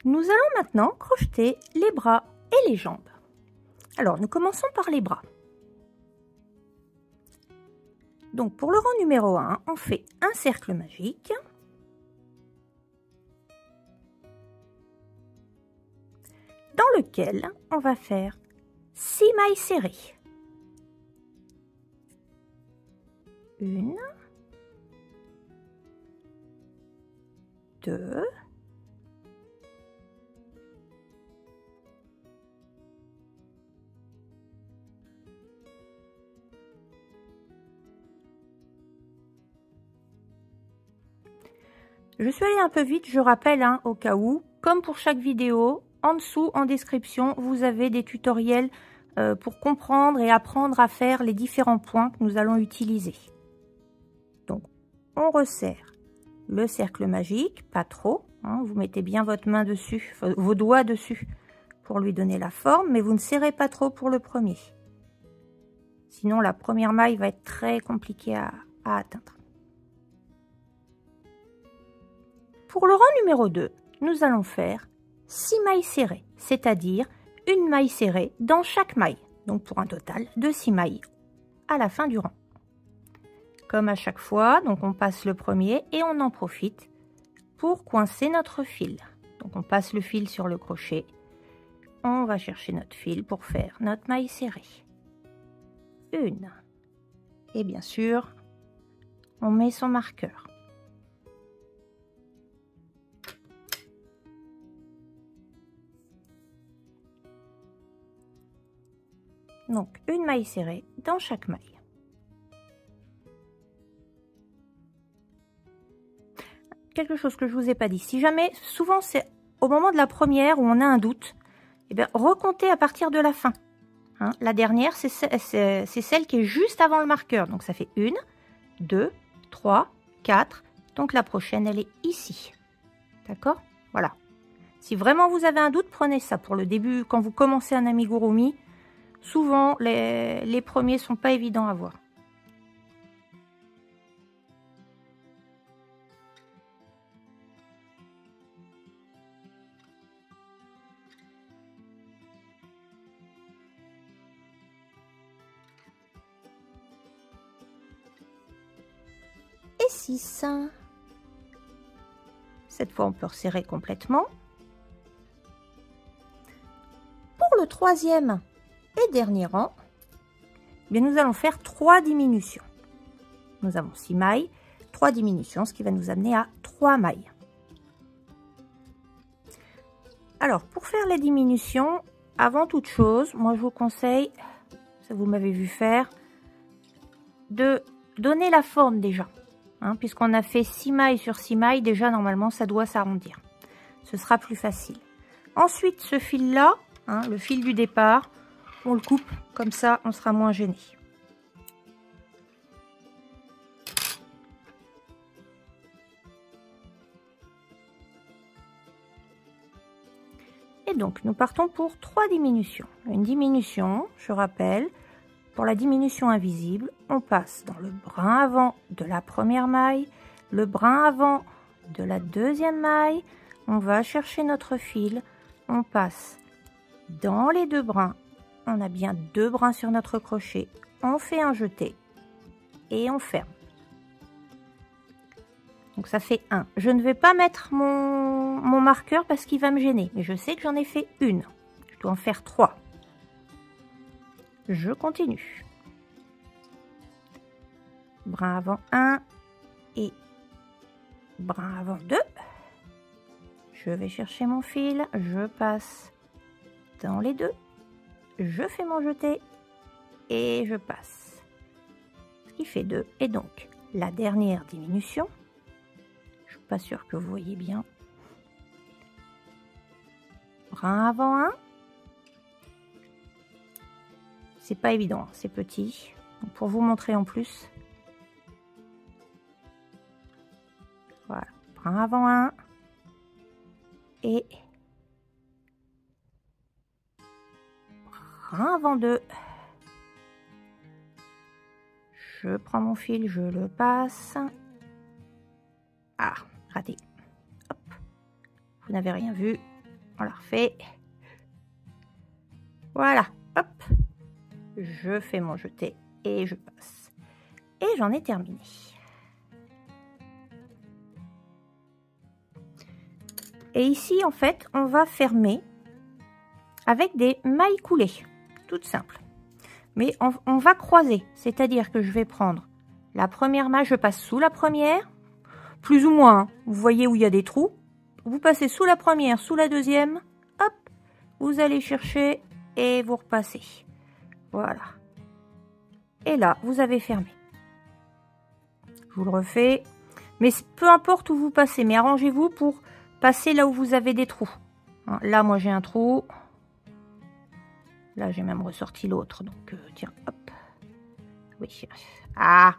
Nous allons maintenant crocheter les bras et les jambes. Alors, nous commençons par les bras. Donc, pour le rang numéro 1, on fait un cercle magique. Dans lequel on va faire 6 mailles serrées. 1, 2, 'Je suis allée un peu vite, je rappelle, hein, au cas où, comme pour chaque vidéo, en dessous, en description, vous avez des tutoriels pour comprendre et apprendre à faire les différents points que nous allons utiliser. Donc, on resserre le cercle magique, pas trop, hein, vous mettez bien votre main dessus, vos doigts dessus pour lui donner la forme, mais vous ne serrez pas trop pour le premier. Sinon, la première maille va être très compliquée à atteindre. Pour le rang numéro 2, nous allons faire 6 mailles serrées, c'est-à-dire une maille serrée dans chaque maille. Donc pour un total de 6 mailles à la fin du rang. Comme à chaque fois, donc on passe le premier et on en profite pour coincer notre fil. Donc on passe le fil sur le crochet. On va chercher notre fil pour faire notre maille serrée. 1. Et bien sûr, on met son marqueur. Donc, une maille serrée dans chaque maille. Quelque chose que je vous ai pas dit. Si jamais, souvent c'est au moment de la première où on a un doute, eh bien, recomptez à partir de la fin. Hein, la dernière, c'est celle qui est juste avant le marqueur. Donc, ça fait 1, 2, 3, 4. Donc, la prochaine, elle est ici. D'accord? Voilà. Si vraiment vous avez un doute, prenez ça pour le début. Quand vous commencez un amigurumi, souvent, les premiers sont pas évidents à voir. Et 6. Cette fois, on peut resserrer complètement. Pour le troisième et dernier rang, eh bien, nous allons faire 3 diminutions. Nous avons 6 mailles, 3 diminutions, ce qui va nous amener à 3 mailles. Alors, pour faire les diminutions, avant toute chose, moi je vous conseille, ça vous m'avez vu faire, de donner la forme déjà. Hein, puisqu'on a fait 6 mailles sur 6 mailles, déjà normalement ça doit s'arrondir. Ce sera plus facile. Ensuite, ce fil-là, hein, le fil du départ, on le coupe, comme ça on sera moins gêné. Et donc nous partons pour 3 diminutions. Une diminution, je rappelle, pour la diminution invisible, on passe dans le brin avant de la première maille, le brin avant de la deuxième maille, on va chercher notre fil, on passe dans les 2 brins. On a bien 2 brins sur notre crochet, on fait un jeté et on ferme. Donc ça fait 1. Je ne vais pas mettre mon marqueur parce qu'il va me gêner, mais je sais que j'en ai fait une. Je dois en faire 3. Je continue. Brin avant 1 et brin avant 2. Je vais chercher mon fil, je passe dans les 2. Je fais mon jeté et je passe. Ce qui fait 2. Et donc, la dernière diminution, je suis pas sûre que vous voyez bien. Brin avant 1. C'est pas évident, c'est petit. Donc pour vous montrer en plus. Voilà, brin avant 1. Et brin avant 2. Je prends mon fil, je le passe. Ah, raté. Hop. Vous n'avez rien vu. On la refait. Voilà, hop. Je fais mon jeté et je passe. Et j'en ai terminé. Et ici, en fait, on va fermer avec des mailles coulées, toutes simples. Mais on va croiser, c'est-à-dire que je vais prendre la première maille, je passe sous la première, plus ou moins, hein. Vous voyez où il y a des trous. Vous passez sous la première, sous la deuxième, hop, vous allez chercher et vous repassez. Voilà. Et là, vous avez fermé. Je vous le refais. Mais peu importe où vous passez, mais arrangez-vous pour passer là où vous avez des trous. Là, moi, j'ai un trou. Là, j'ai même ressorti l'autre. Donc, tiens, hop. Oui. Ah,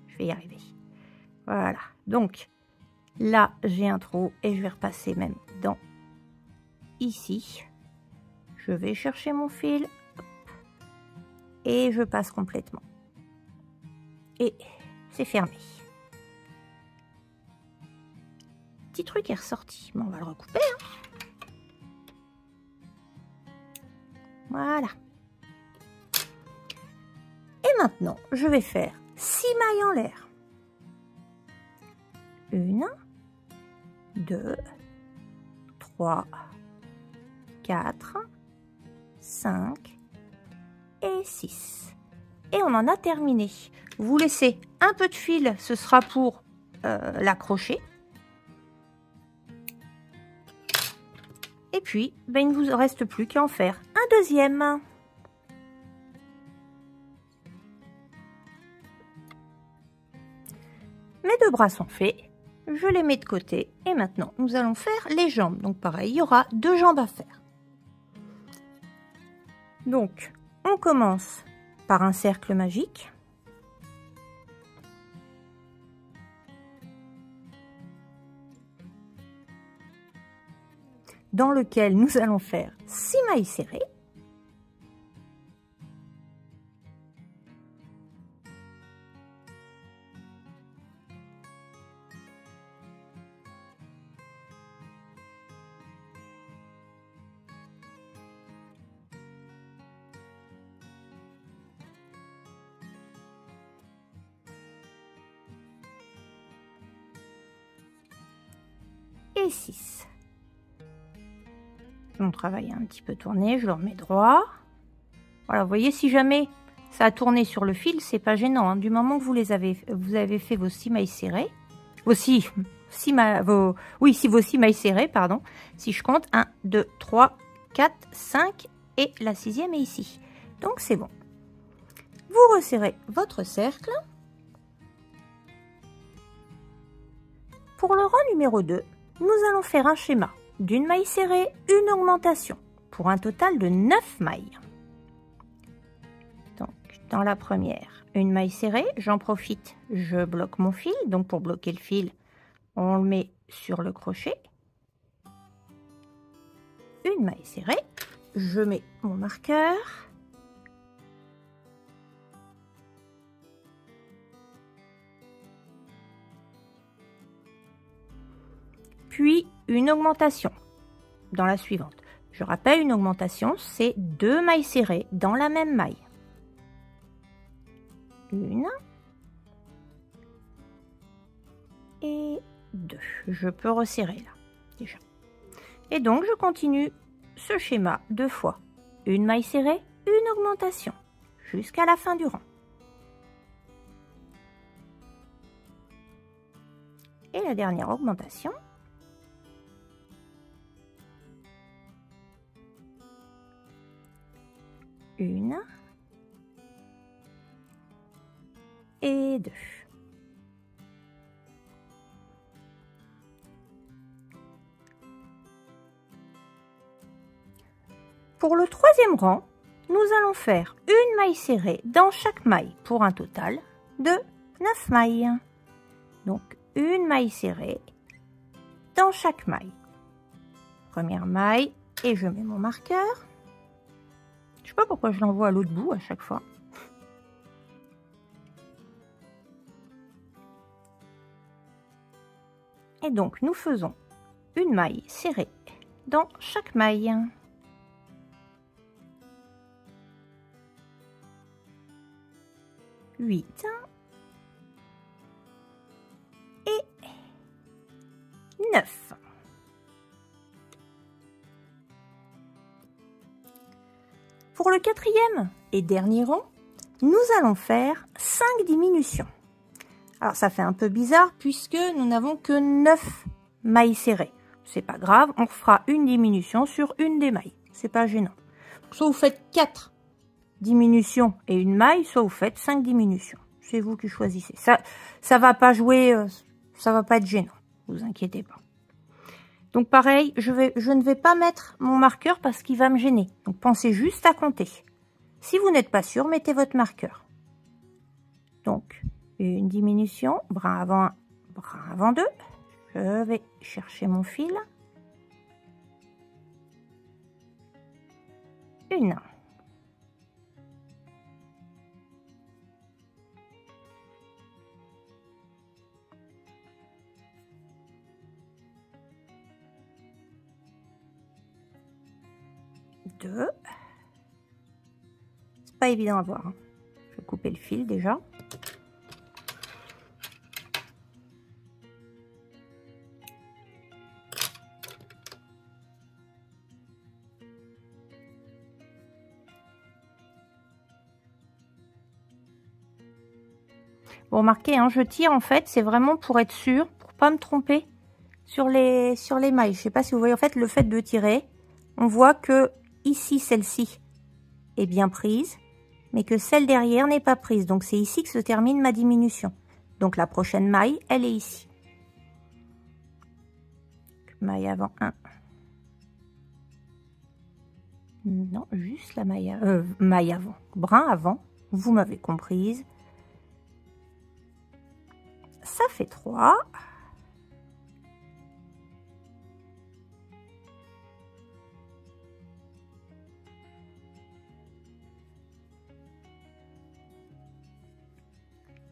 je vais y arriver. Voilà. Donc, là, j'ai un trou et je vais repasser même dans ici. Je vais chercher mon fil. Hop, et je passe complètement. Et c'est fermé. Petit truc est ressorti. Bon, on va le recouper. Hein. Voilà. Et maintenant, je vais faire 6 mailles en l'air. 1, 2, 3, 4, 5 et 6. Et on en a terminé. Vous laissez un peu de fil, ce sera pour l'accrocher. Et puis, ben, il ne vous reste plus qu'à en faire un deuxième. Mes 2 bras sont faits. Je les mets de côté. Et maintenant, nous allons faire les jambes. Donc pareil, il y aura 2 jambes à faire. Donc, on commence par un cercle magique. Dans lequel nous allons faire 6 mailles serrées. Et 6. Mon travail a un petit peu tourné, je le remets droit. Voilà, vous voyez, si jamais ça a tourné sur le fil, c'est pas gênant. Hein. Du moment que vous avez fait vos 6 mailles serrées, vos 6 mailles serrées, pardon. Si je compte, 1, 2, 3, 4, 5 et la 6e est ici. Donc c'est bon. Vous resserrez votre cercle. Pour le rang numéro 2, nous allons faire un schéma d'une maille serrée, une augmentation, pour un total de 9 mailles. Donc, dans la première, une maille serrée, j'en profite, je bloque mon fil. Donc, pour bloquer le fil, on le met sur le crochet. Une maille serrée, je mets mon marqueur. Puis, une augmentation dans la suivante. Je rappelle, une augmentation, c'est 2 mailles serrées dans la même maille. 1 et 2. Je peux resserrer là, déjà. Et donc, je continue ce schéma 2 fois. Une maille serrée, une augmentation, jusqu'à la fin du rang. Et la dernière augmentation. Une et 2. Pour le 3e rang, nous allons faire une maille serrée dans chaque maille pour un total de 9 mailles. Donc une maille serrée dans chaque maille. Première maille et je mets mon marqueur. Je sais pas pourquoi je l'envoie à l'autre bout à chaque fois. Et donc, nous faisons une maille serrée dans chaque maille. Huit et 9. Pour le quatrième et dernier rang, nous allons faire 5 diminutions. Alors ça fait un peu bizarre puisque nous n'avons que 9 mailles serrées. C'est pas grave, on fera une diminution sur une des mailles. C'est pas gênant. Soit vous faites 4 diminutions et une maille, soit vous faites 5 diminutions. C'est vous qui choisissez. Ça va pas jouer, ça va pas être gênant. Vous inquiétez pas. Donc pareil, je ne vais pas mettre mon marqueur parce qu'il va me gêner. Donc pensez juste à compter. Si vous n'êtes pas sûr, mettez votre marqueur. Donc, une diminution, brin avant 1, brin avant 2. Je vais chercher mon fil. Une. Deux. C'est pas évident à voir. Hein. Je vais couper le fil déjà. Vous remarquez, hein, je tire en fait, c'est vraiment pour être sûr, pour pas me tromper sur les mailles. Je sais pas si vous voyez, en fait, le fait de tirer, on voit que ici, celle-ci est bien prise, mais que celle derrière n'est pas prise. Donc, c'est ici que se termine ma diminution. Donc, la prochaine maille, elle est ici. Maille avant 1. Non, juste la maille avant. Brin avant, vous m'avez comprise. Ça fait 3.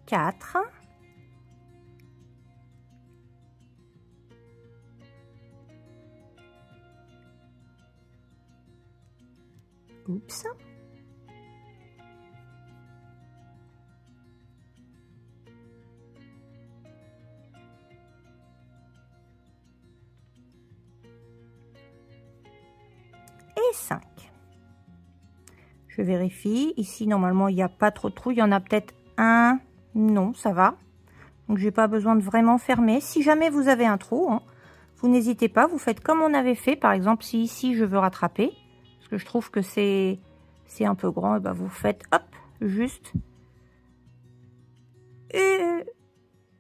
Quatre. Oups. Et 5. Je vérifie. Ici, normalement, il n'y a pas trop de trous. Il y en a peut-être un. Non, ça va. Donc, j'ai pas besoin de vraiment fermer. Si jamais vous avez un trou, hein, vous n'hésitez pas. Vous faites comme on avait fait. Par exemple, si ici, je veux rattraper, parce que je trouve que c'est un peu grand, et ben vous faites, hop, juste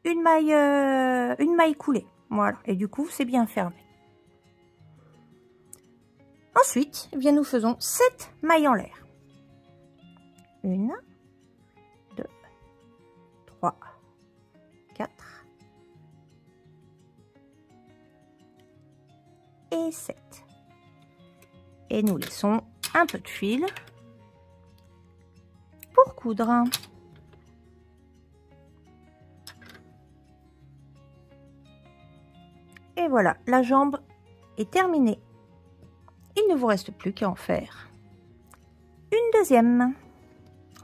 une maille coulée. Voilà. Et du coup, c'est bien fermé. Ensuite, eh bien, nous faisons 7 mailles en l'air. 1, 2, 3, 4 et 7. Et nous laissons un peu de fil pour coudre. Et voilà, la jambe est terminée. Il ne vous reste plus qu'à en faire une deuxième.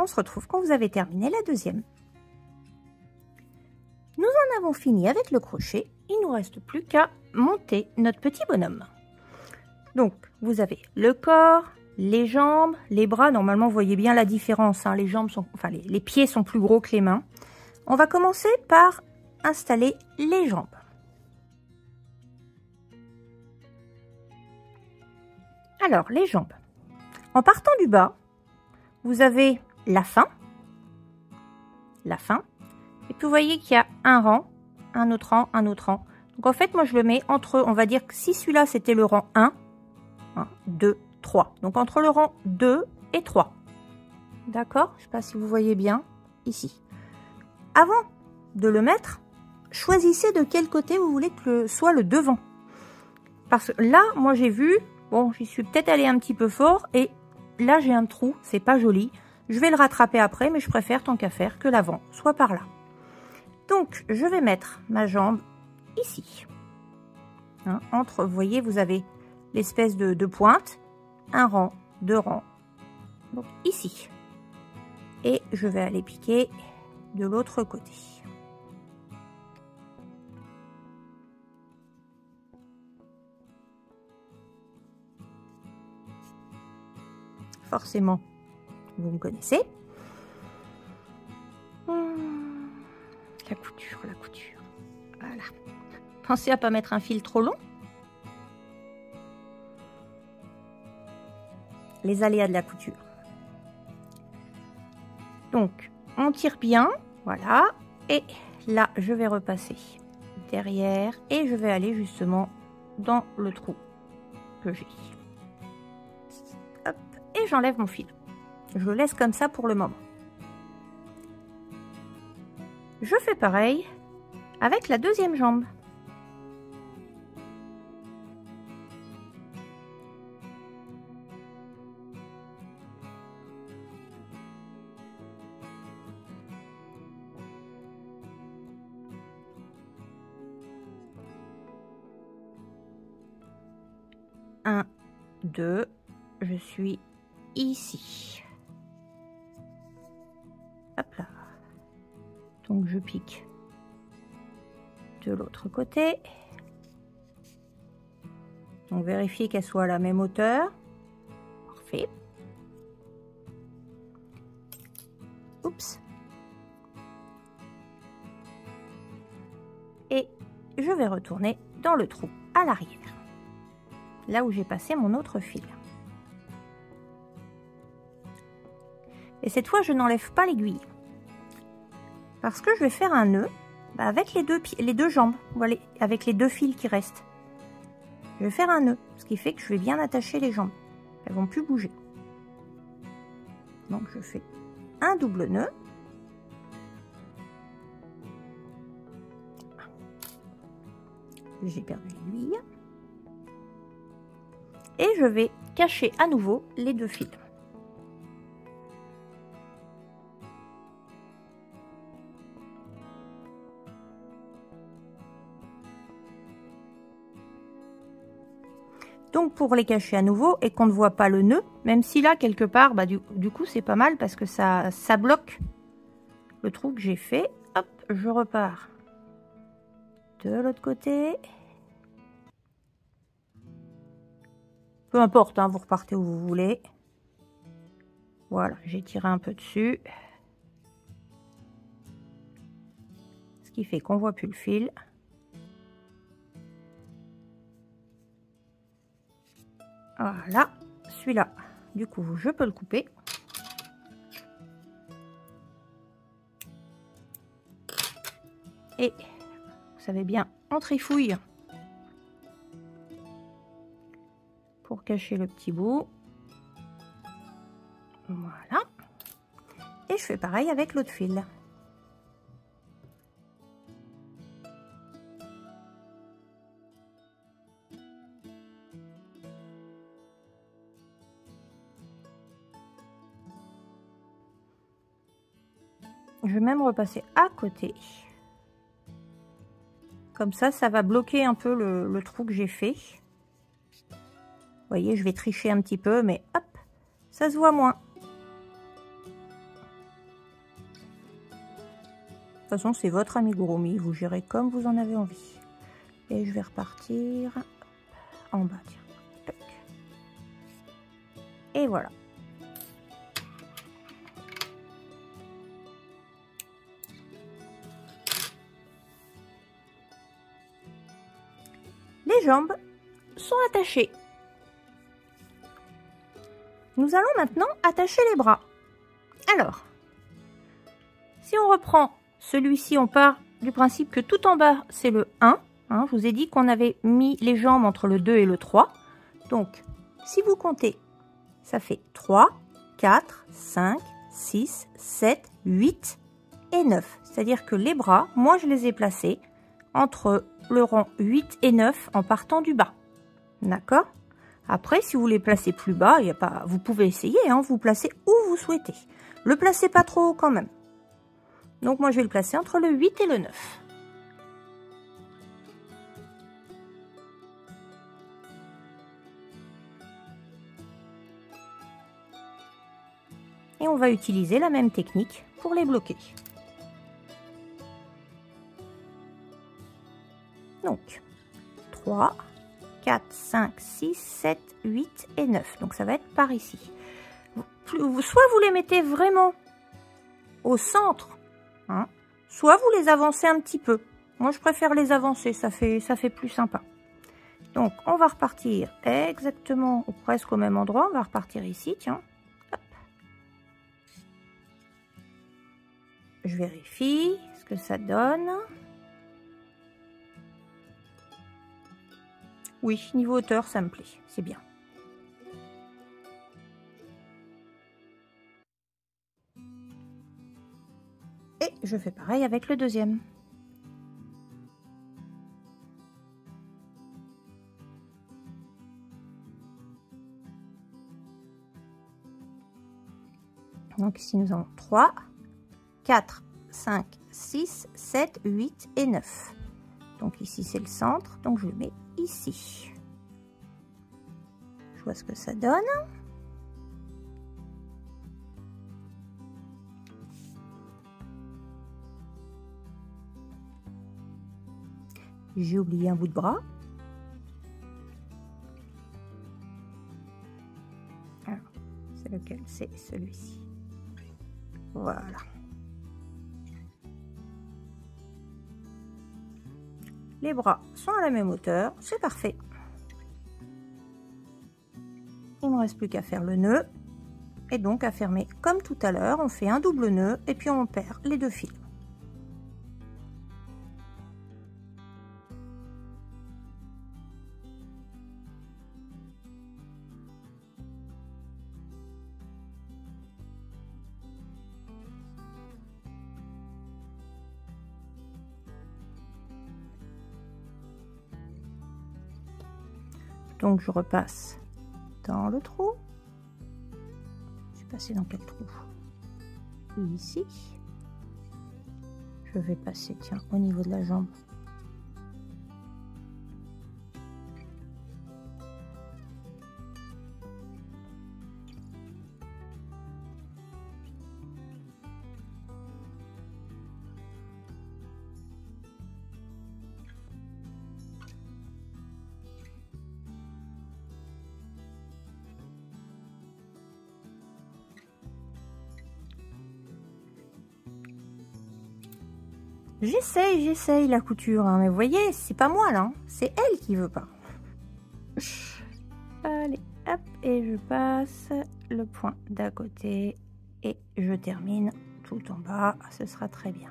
On se retrouve quand vous avez terminé la deuxième. Nous en avons fini avec le crochet. Il ne nous reste plus qu'à monter notre petit bonhomme. Donc, vous avez le corps, les jambes, les bras. Normalement, vous voyez bien la différence. Hein. Les jambes sont, enfin, les pieds sont plus gros que les mains. On va commencer par installer les jambes. Alors, les jambes. En partant du bas, vous avez la fin. Et puis, vous voyez qu'il y a un rang, un autre rang, un autre rang. Donc, en fait, moi, je le mets entre, on va dire que si celui-là, c'était le rang 1, 2, 3. Donc, entre le rang 2 et 3. D'accord? Je ne sais pas si vous voyez bien ici. Avant de le mettre, choisissez de quel côté vous voulez que soit le devant. Parce que là, moi, j'ai vu... Bon, j'y suis peut-être allée un petit peu fort et là, j'ai un trou, c'est pas joli. Je vais le rattraper après, mais je préfère, tant qu'à faire, que l'avant soit par là. Donc, je vais mettre ma jambe ici. Hein, entre, vous voyez, vous avez l'espèce de pointe, un rang, deux rangs, donc ici. Et je vais aller piquer de l'autre côté. Forcément, vous me connaissez. La couture, la couture. Voilà. Pensez à pas mettre un fil trop long. Les aléas de la couture. Donc, on tire bien, voilà. Et là, je vais repasser derrière et je vais aller justement dans le trou que j'ai. Hop, et j'enlève mon fil. Je le laisse comme ça pour le moment. Je fais pareil avec la deuxième jambe. Un, deux, je suis ici. Hop là. Donc je pique de l'autre côté. Donc vérifiez qu'elle soit à la même hauteur. Parfait. Oups. Et je vais retourner dans le trou à l'arrière. Là où j'ai passé mon autre fil. Et cette fois, je n'enlève pas l'aiguille. Parce que je vais faire un nœud avec les deux jambes, voilà, avec les deux fils qui restent. Je vais faire un nœud, ce qui fait que je vais bien attacher les jambes. Elles vont plus bouger. Donc je fais un double nœud. J'ai perdu l'aiguille. Et je vais cacher à nouveau les deux fils. Donc pour les cacher à nouveau et qu'on ne voit pas le nœud, même si là quelque part, bah, du coup c'est pas mal parce que ça bloque le trou que j'ai fait. Hop, je repars de l'autre côté. Peu importe, hein, vous repartez où vous voulez. Voilà, j'ai tiré un peu dessus. Ce qui fait qu'on voit plus le fil. Voilà, celui-là, du coup, je peux le couper. Et, vous savez bien, on trifouille pour cacher le petit bout. Voilà. Et je fais pareil avec l'autre fil. Je vais même repasser à côté. Comme ça, ça va bloquer un peu le trou que j'ai fait. Vous voyez, je vais tricher un petit peu, mais hop, ça se voit moins. De toute façon, c'est votre amigurumi, vous gérez comme vous en avez envie. Et je vais repartir en bas, tiens. Et voilà. Les jambes sont attachées. Nous allons maintenant attacher les bras. Alors, si on reprend celui-ci, on part du principe que tout en bas, c'est le 1. Hein, je vous ai dit qu'on avait mis les jambes entre le 2 et le 3. Donc, si vous comptez, ça fait 3, 4, 5, 6, 7, 8 et 9. C'est-à-dire que les bras, moi, je les ai placés entre le rang 8 et 9 en partant du bas. D'accord? Après, si vous les placez plus bas, y a pas, vous pouvez essayer, hein, vous placez où vous souhaitez. Le placez pas trop haut quand même. Donc moi, je vais le placer entre le 8 et le 9. Et on va utiliser la même technique pour les bloquer. Donc, 3, 4, 5, 6, 7, 8 et 9. Donc, ça va être par ici. Soit vous les mettez vraiment au centre, hein, soit vous les avancez un petit peu. Moi, je préfère les avancer, ça fait plus sympa. Donc, on va repartir exactement ou presque au même endroit. On va repartir ici, tiens. Hop. Je vérifie ce que ça donne. Oui, niveau hauteur, ça me plaît, c'est bien. Et je fais pareil avec le deuxième. Donc ici, nous avons 3, 4, 5, 6, 7, 8 et 9. Donc ici, c'est le centre, donc je le mets ici. Je vois ce que ça donne. J'ai oublié un bout de bras. Alors, c'est lequel? C'est celui-ci. Voilà. Les bras sont à la même hauteur, c'est parfait. Il ne me reste plus qu'à faire le nœud. Et donc à fermer comme tout à l'heure, on fait un double nœud et puis on perd les deux fils. Donc je repasse dans le trou. Je suis passée dans quel trou? Ici. Je vais passer, tiens, au niveau de la jambe. J'essaye la couture, hein, mais vous voyez, c'est pas moi là, hein, c'est elle qui veut pas. Allez, hop, et je passe le point d'à côté et je termine tout en bas, ce sera très bien.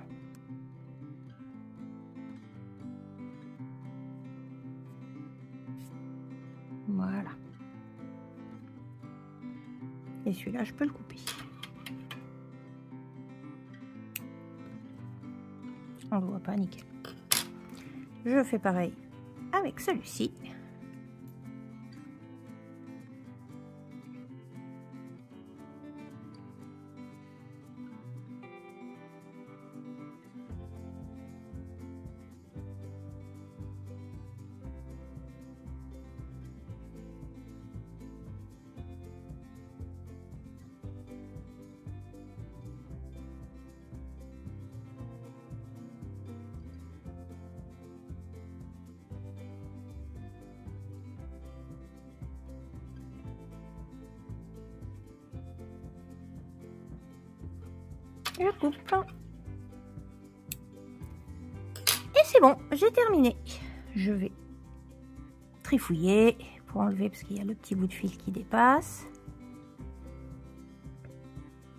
Voilà. Et celui-là, je peux le couper. On ne voit pas, nickel. Je fais pareil avec celui-ci. Je coupe. Et c'est bon, j'ai terminé. Je vais trifouiller pour enlever parce qu'il y a le petit bout de fil qui dépasse.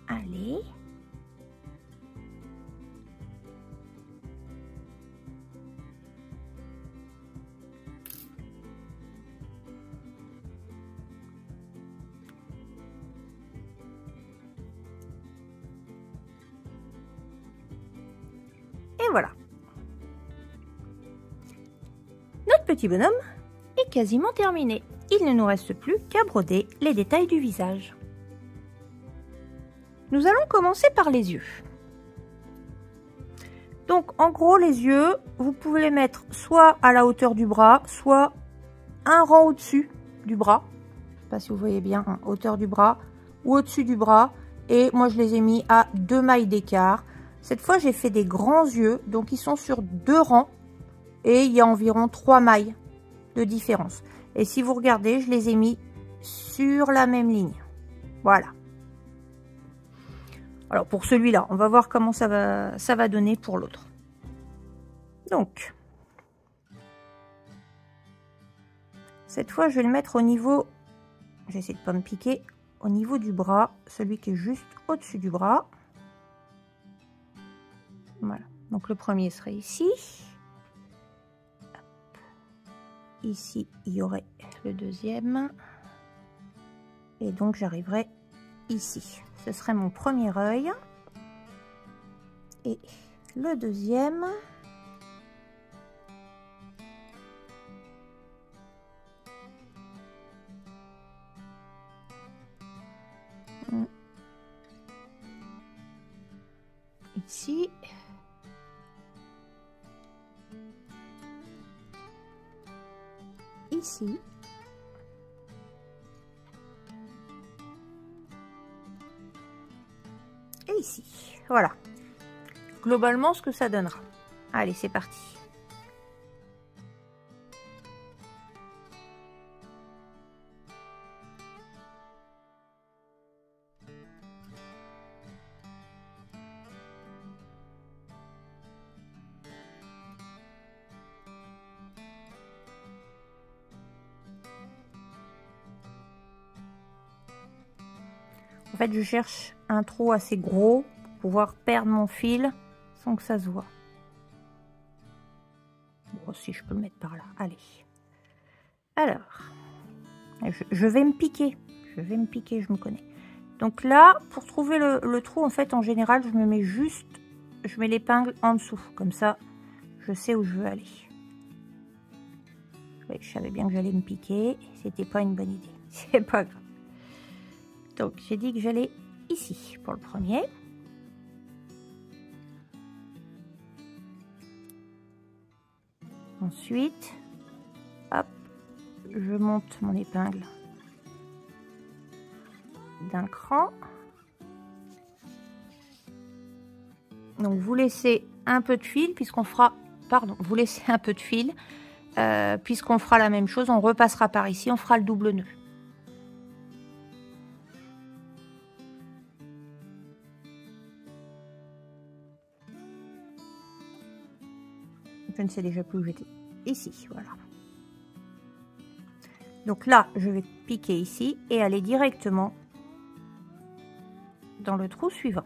Allez. Et voilà. Notre petit bonhomme est quasiment terminé. Il ne nous reste plus qu'à broder les détails du visage. Nous allons commencer par les yeux. Donc en gros les yeux, vous pouvez les mettre soit à la hauteur du bras, soit un rang au-dessus du bras. Je ne sais pas si vous voyez bien, hein, hauteur du bras ou au-dessus du bras. Et moi, je les ai mis à 2 mailles d'écart. Cette fois, j'ai fait des grands yeux. Donc, ils sont sur 2 rangs. Et il y a environ 3 mailles de différence. Et si vous regardez, je les ai mis sur la même ligne. Voilà. Alors, pour celui-là, on va voir comment ça va donner pour l'autre. Donc, cette fois, je vais le mettre au niveau... J'essaie de ne pas me piquer. Au niveau du bras, celui qui est juste au-dessus du bras. Voilà. Donc, le premier serait ici. Hop. Ici, il y aurait le deuxième. Et donc, j'arriverai ici. Ce serait mon premier œil. Et le deuxième... Ici. Ici. Et ici. Voilà. Globalement, ce que ça donnera. Allez, c'est parti. En fait, je cherche un trou assez gros pour pouvoir perdre mon fil sans que ça se voit. Bon, si je peux le mettre par là. Allez. Alors, je vais me piquer. Je vais me piquer, je me connais. Donc là, pour trouver le trou, en fait, en général, je me mets juste... Je mets l'épingle en dessous. Comme ça, je sais où je veux aller. Oui, je savais bien que j'allais me piquer. C'était pas une bonne idée. C'est pas grave. Donc, j'ai dit que j'allais ici pour le premier. Ensuite, hop, je monte mon épingle d'un cran. Donc, vous laissez un peu de fil puisqu'on fera... Pardon, vous laissez un peu de fil puisqu'on fera la même chose. On repassera par ici, on fera le double nœud. Je ne sais déjà plus où j'étais. Ici, voilà. Donc là, je vais piquer ici et aller directement dans le trou suivant.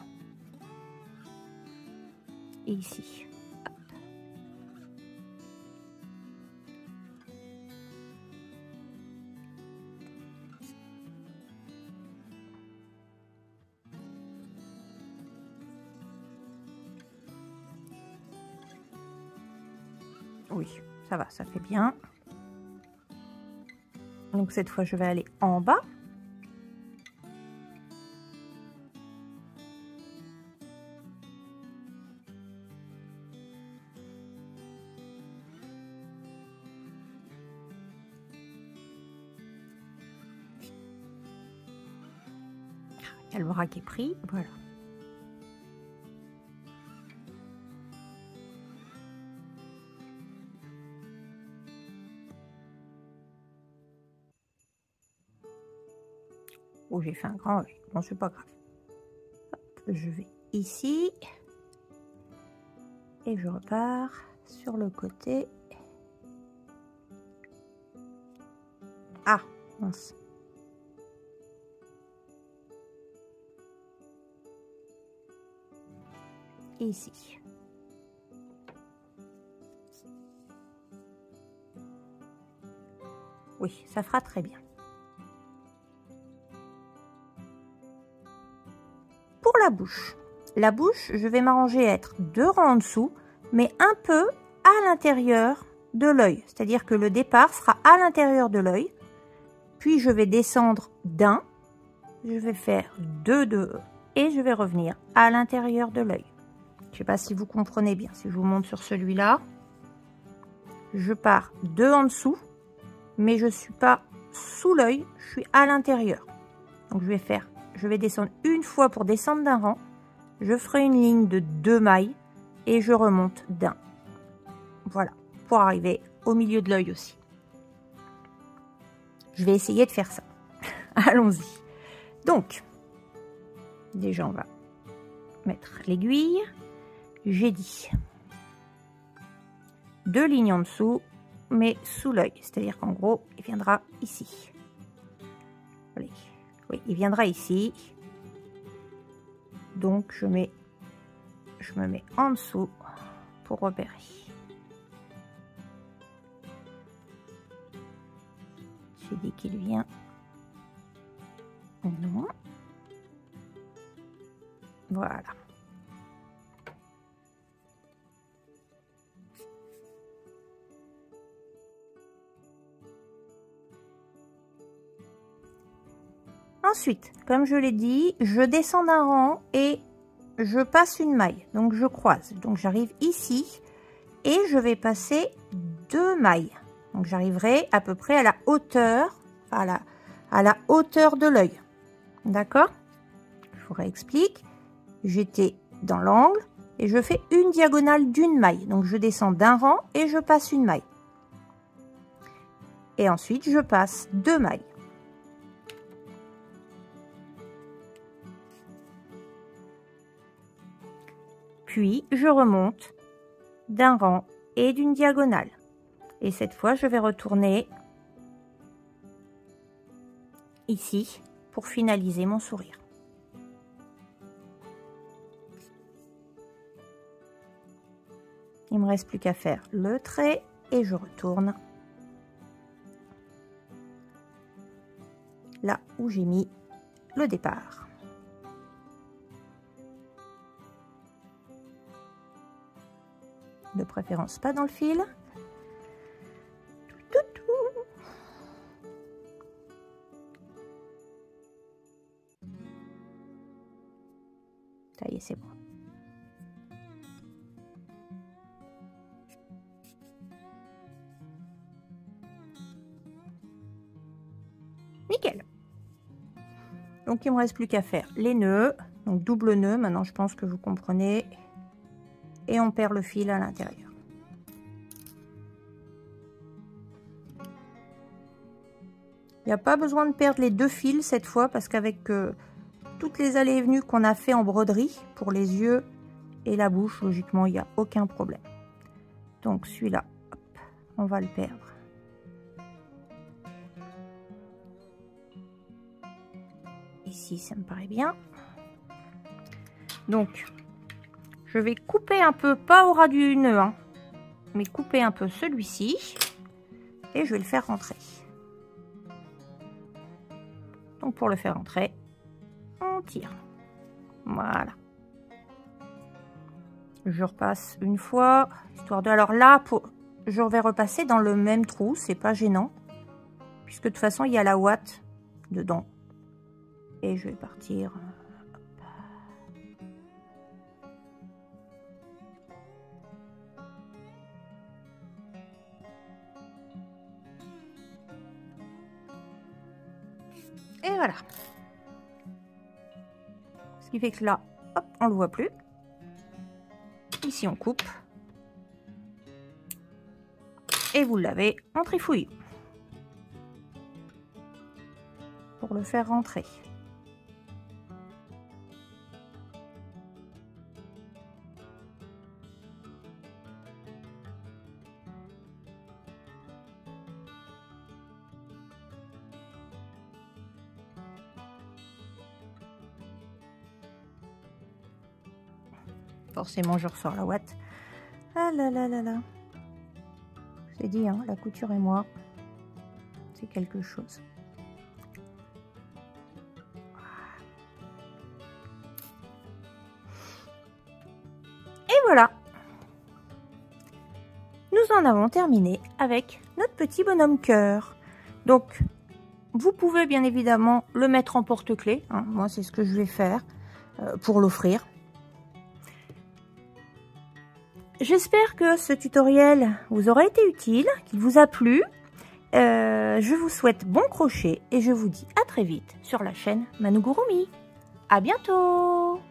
Et ici. Hop. Oui, ça va, ça fait bien. Donc cette fois, je vais aller en bas. Il y a le bras qui est pris, voilà. Oh, j'ai fait un grand œil. Bon, c'est pas grave. Hop, je vais ici. Et je repars sur le côté. Ah, mince. Et ici. Oui, ça fera très bien. Pour la bouche. La bouche, je vais m'arranger à être 2 rangs en dessous, mais un peu à l'intérieur de l'œil. C'est-à-dire que le départ sera à l'intérieur de l'œil. Puis je vais descendre d'un. Je vais faire 2 et je vais revenir à l'intérieur de l'œil. Je ne sais pas si vous comprenez bien. Si je vous montre sur celui-là, je pars 2 en dessous, mais je ne suis pas sous l'œil, je suis à l'intérieur. Donc je vais faire, je vais descendre une fois pour descendre d'un rang. Je ferai une ligne de 2 mailles et je remonte d'un. Voilà, pour arriver au milieu de l'œil aussi. Je vais essayer de faire ça. Allons-y. Donc, déjà on va mettre l'aiguille. J'ai dit 2 lignes en dessous, mais sous l'œil. C'est-à-dire qu'en gros, il viendra ici. Allez. Oui, il viendra ici. Donc je me mets en dessous pour repérer. J'ai dit qu'il vient. Non. Voilà. Ensuite, comme je l'ai dit, je descends d'un rang et je passe une maille. Donc je croise. Donc j'arrive ici et je vais passer 2 mailles. Donc j'arriverai à peu près à la hauteur, à la hauteur de l'œil. D'accord? Je vous réexplique. J'étais dans l'angle et je fais une diagonale d'une maille. Donc je descends d'un rang et je passe une maille. Et ensuite je passe 2 mailles. Puis je remonte d'un rang et d'une diagonale. Et cette fois, je vais retourner ici pour finaliser mon sourire. Il ne me reste plus qu'à faire le trait et je retourne là où j'ai mis le départ. De préférence pas dans le fil. Ça y est, c'est bon. Nickel. Donc il me reste plus qu'à faire les nœuds. Donc double nœud, maintenant je pense que vous comprenez. Et on perd le fil à l'intérieur. Il n'y a pas besoin de perdre les 2 fils cette fois parce qu'avec toutes les allées et venues qu'on a fait en broderie pour les yeux et la bouche, logiquement, il n'y a aucun problème. Donc celui-là, on va le perdre. Ici, ça me paraît bien. Donc, je vais couper un peu, pas au ras du nœud, hein, mais couper un peu celui-ci et je vais le faire rentrer. Donc pour le faire rentrer, on tire. Voilà. Je repasse une fois, histoire de... Alors là, je vais repasser dans le même trou, c'est pas gênant, puisque de toute façon, il y a la ouate dedans. Et je vais partir... Et voilà. Ce qui fait que là, hop, on le voit plus. Ici, on coupe. Et vous l'avez en trifouille. Pour le faire rentrer. Forcément, je ressors la ouate. Ah là là là là. C'est dit, hein, la couture et moi, c'est quelque chose. Et voilà. Nous en avons terminé avec notre petit bonhomme cœur. Donc, vous pouvez bien évidemment le mettre en porte-clés. Hein. Moi, c'est ce que je vais faire pour l'offrir. J'espère que ce tutoriel vous aura été utile, qu'il vous a plu. Je vous souhaite bon crochet et je vous dis à très vite sur la chaîne Manougourumi. À bientôt!